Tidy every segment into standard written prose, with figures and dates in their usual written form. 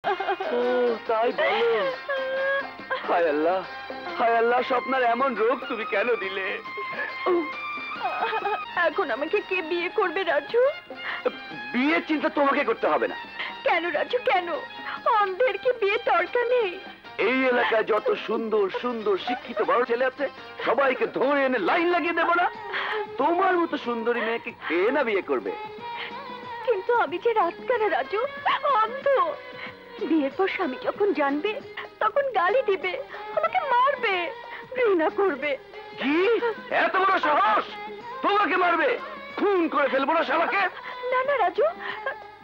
ও তাই বলো। হায় আল্লাহ, হায় আল্লাহ, স্বপ্নার এমন রোগ তুমি কেন দিলে? এখন আমাকে কে বিয়ে করবে রাজু? বিয়ের চিন্তা তোমাকে করতে হবে না। কেন রাজু, কেন? অন্ধের কি বিয়ে দরকার নেই? এই এলাকায় যত সুন্দর সুন্দর শিক্ষিত বড় ছেলে আছে সবাইকে ধরে এনে লাইন লাগিয়ে দেবো না? তোমার মতো সুন্দরী মেয়েকে কে না বিয়ে করবে? কিন্তু আমি যে রাতকানা রাজু, অন্ধ। বিয়ের পর স্বামী যখন জানবে তখন গালি দিবে, আমাকে মারবে, ঘৃণা করবে। কি এত বড় সাহস? তোমাকে মারবে? খুন করে ফেলবো না শালাকে? না না রাজু,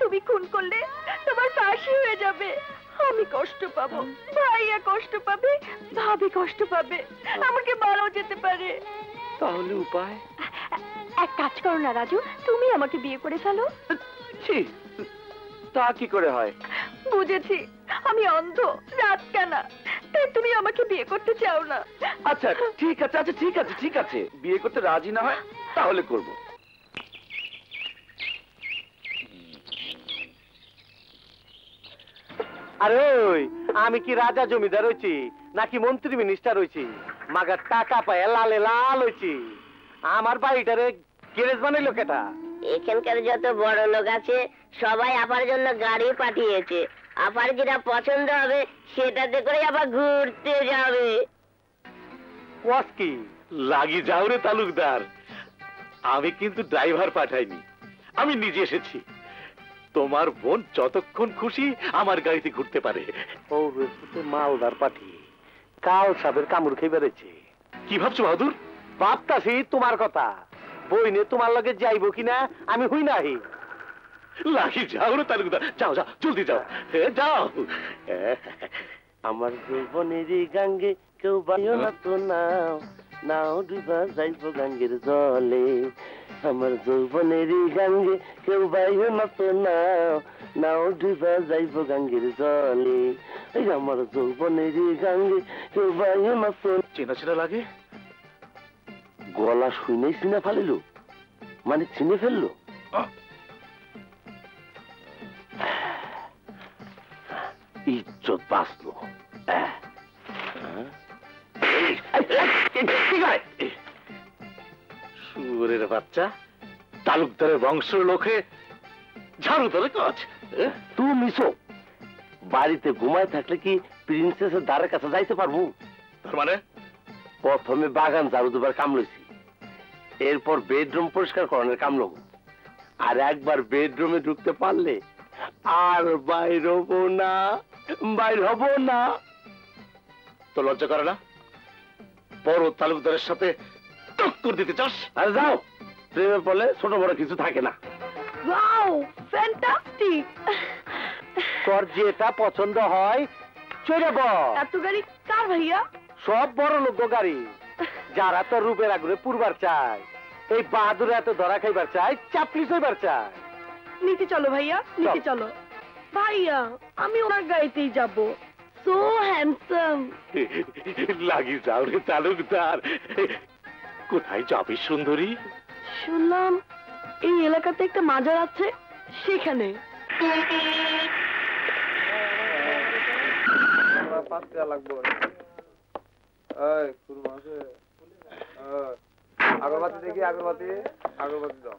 তুমি খুন করলে তোমার ফাঁসি হয়ে যাবে। আমি কষ্ট পাবো, ভাইয়া কষ্ট পাবে, ভাবি কষ্ট পাবে, আমাকে মারাও যেতে পারে। তাহলে উপায়? এক কাজ করো না রাজু, তুমি আমাকে বিয়ে করে ফেলো। ছি, তা কি করে হয়? বুঝেছি, আমি অন্ধ, রাতকানা, তাই তুমি আমাকে বিয়ে করতে চাও না। আচ্ছা ঠিক আছে, আচ্ছা ঠিক আছে, ঠিক আছে, বিয়ে করতে রাজি না হয় তাহলে করব। আরে ওই, আমি কি রাজা জমিদার হইছি নাকি মন্ত্রী মিনিস্টার হইছি? মাগার টাকা পায় লালে লাল হইছি। আমার বাড়িটারে গ্যারেজ বানাইলো কেটা? এখানকার যত বড় লোক আছে সবাই আপার জন্য গাড়ি পাঠিয়েছে। আপার যেটা পছন্দ হবে সেটাতে করে আবার ঘুরতে যাবে। ওয়াস কি লাগি যাও রে তালুকদার, আমি কিন্তু ড্রাইভার পাঠাইনি, আমি নিজে এসেছি। তোমার বোন যতক্ষণ খুশি আমার গাড়িতে ঘুরতে পারে। ও মালদার পাঠি কাল সাবের কামড় খেয়ে বেড়েছে। কি ভাবছো বাহাদুর? ভাবতাছি তোমার কথা। বইনে তোমার লগে যাইব কিনা আমি হই নাহি। লাগি যাও রে তালুকদার, যাও যাও জলদি যাও, যাও। আমার যৌবনেরই গাঙ্গে কেউ বাইও না তো নাও, নাও ডুবা যাইব গাঙ্গের জলে। আমার যৌবনেরই গাঙ্গে কেউ বাইও না তো নাও, নাও ডুবা যাইব গাঙ্গের জলে। এই আমার যৌবনেরই গাঙ্গে কেউ বাইও না তো। চেনা চেনা লাগে, গলা শুনেই চিনে ফেলিল, মানে চিনে ফেললো। ইজ্জত বাঁচলো। সুরের বাচ্চা, তালুকদারের বংশের লোকে ঝাড়ু ধরে কাজ। তুমি বাড়িতে ঘুমায় থাকলে কি প্রিন্সেসের দ্বারের কাছে যাইতে পারবো? তার মানে প্রথমে বাগান ঝাড়ু দেবার কাম লইছি, এরপর বেডরুম পরিষ্কার করানোর কাম লব, আর একবার বেডরুমে ঢুকতে পারলে আর বাইর হব না, বাইর হব না। তো লজ্জা করে না? বড় তালুকদারের সাথে টক্কর দিতে চাস? আর যাও, প্রেমে বলে ছোট বড় কিছু থাকে না। Wow, fantastic. তোর যেটা পছন্দ হয় চলে বল। এত গাড়ি কার ভাইয়া? সব বড় লোক গাড়ি, যারা তোর রূপের আগুনে পুরবার চায়, এই বাহাদুর এত ধরা খাইবার চায়, চাপলিশ হইবার চায়। নিচে চলো ভাইয়া, নিচে চলো। ভাইয়া আমি ওনার গাড়িতেই যাব। So handsome. লাগি যাও রে তালুকদার। কোথায় যাবি সুন্দরী? শুনলাম এই এলাকাতে একটা মাজার আছে, সেখানে। আগরবাতি দেখি, আগরবাতি, আগরবাতি দাও।